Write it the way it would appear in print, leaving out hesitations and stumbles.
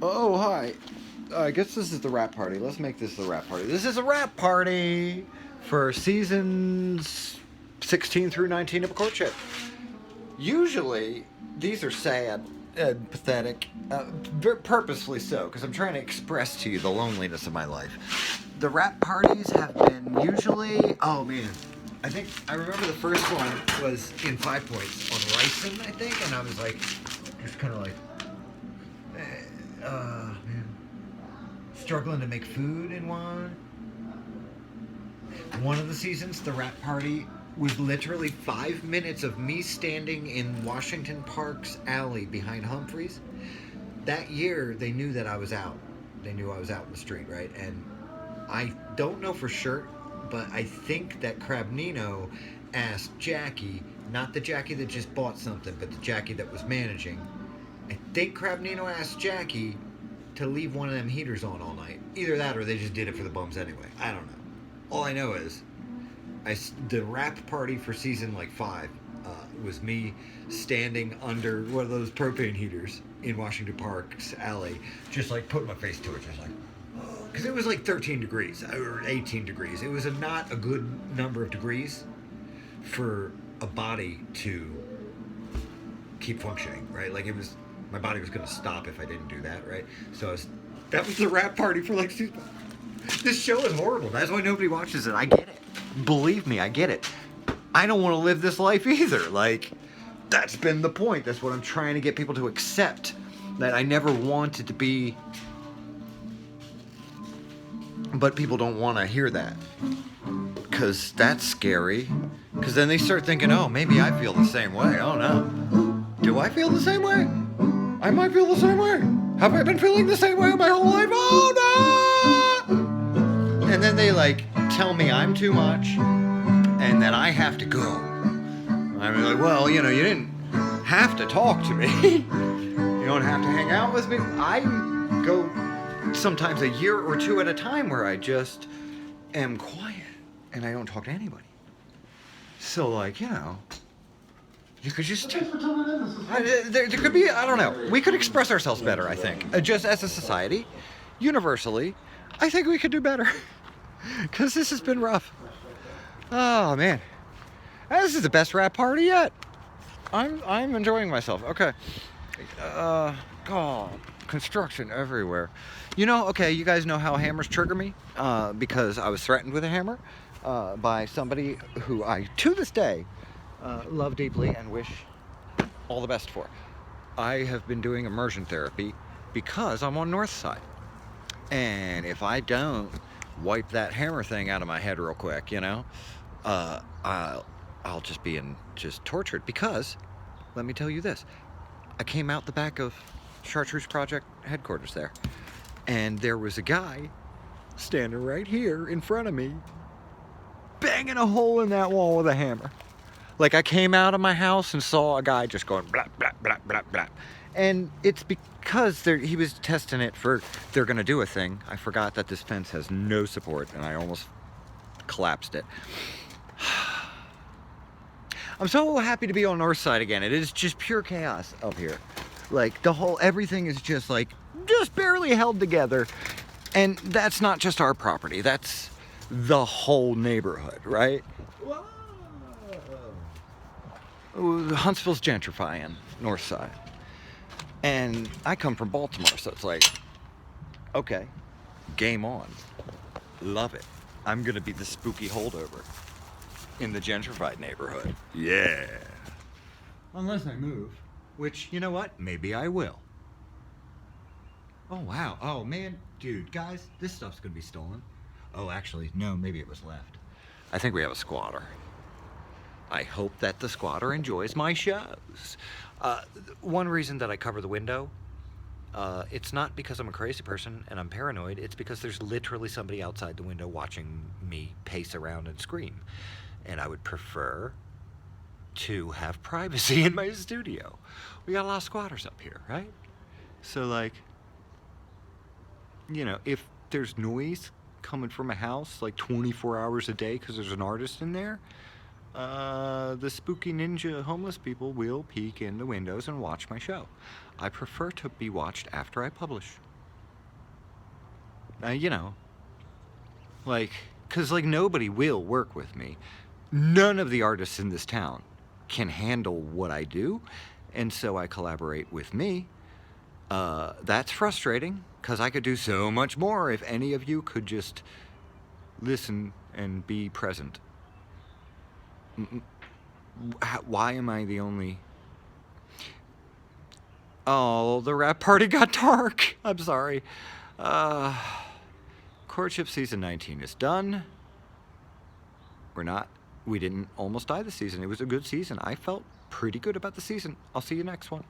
Oh, hi. I guess this is the rap party. Let's make this the rap party. This is a rap party for seasons 16 through 19 of courtship. Usually, these are sad and pathetic, purposefully so, because I'm trying to express to you the loneliness of my life. The rap parties have been usually, oh man, I think I remember the first one was in 5 Points on ricin, I think, and I was like, just kind of like, man, struggling to make food in one. One of the seasons, the rap party was literally 5 minutes of me standing in Washington Park's alley behind Humphreys. That year, they knew that I was out. They knew I was out in the street, right? And I don't know for sure, but I think that Crab Nino asked Jackie, not the Jackie that just bought something, but the Jackie that was managing. I think Crab Nino asked Jackie to leave one of them heaters on all night. Either that or they just did it for the bums anyway. I don't know. All I know is the rap party for season like 5 was me standing under one of those propane heaters in Washington Park's alley, just like putting my face to it, just like, because it was like 13 degrees or 18 degrees. It was not a good number of degrees for a body to keep functioning, right? Like my body was going to stop if I didn't do that, right? So that was the rap party for like season 5. This show is horrible. That's why nobody watches it. I get it. Believe me, I get it. I don't want to live this life either. Like, that's been the point. That's what I'm trying to get people to accept. That I never wanted to be. But people don't want to hear that. Because that's scary. Because then they start thinking, oh, maybe I feel the same way. Oh, no. Do I feel the same way? I might feel the same way. Have I been feeling the same way my whole life? Oh, no! And then they like tell me I'm too much and that I have to go. I'm like, well, you didn't have to talk to me. You don't have to hang out with me. I go sometimes a year or two at a time where I just am quiet and I don't talk to anybody. So like, you could just there could be, I don't know, we could express ourselves better, I think, just as a society, universally. I think we could do better. Because this has been rough. Oh, man. This is the best rap party yet. I'm enjoying myself. Okay. God, construction everywhere. Okay, you guys know how hammers trigger me? Because I was threatened with a hammer by somebody who I, to this day, love deeply and wish all the best for. I have been doing immersion therapy because I'm on North Side. And if I don't wipe that hammer thing out of my head real quick, I'll just be just tortured. Because, let me tell you this, I came out the back of Chartreuse Project headquarters there, and there was a guy standing right here in front of me, banging a hole in that wall with a hammer. Like, I came out of my house and saw a guy just going blah, blah, blah, blah, blah. And it's because he was testing it for, they're going to do a thing. I forgot that this fence has no support, and I almost collapsed it. I'm so happy to be on North Side again. It is just pure chaos up here. Like, everything is just barely held together. And that's not just our property. That's the whole neighborhood, right? Whoa. Huntsville's gentrifying, North Side. And I come from Baltimore, so it's like, okay, game on. Love it. I'm gonna be the spooky holdover in the gentrified neighborhood. Yeah. Unless I move. Which, you know what? Maybe I will. Oh, wow. Oh, man. Dude, guys, this stuff's gonna be stolen. Oh, actually, no, maybe it was left. I think we have a squatter. I hope that the squatter enjoys my shows. One reason that I cover the window, it's not because I'm a crazy person and I'm paranoid. It's because there's literally somebody outside the window watching me pace around and scream. And I would prefer to have privacy in my studio. We got a lot of squatters up here, right? So like, if there's noise coming from a house like 24 hours a day because there's an artist in there, the spooky ninja homeless people will peek in the windows and watch my show. I prefer to be watched after I publish. You know, like, because, like, nobody will work with me. None of the artists in this town can handle what I do, and so I collaborate with me. That's frustrating, because I could do so much more if any of you could just listen and be present. Why am I the only... Oh, the rap party got dark. I'm sorry. Courtship season 19 is done. We didn't almost die this season. It was a good season. I felt pretty good about the season. I'll see you next one.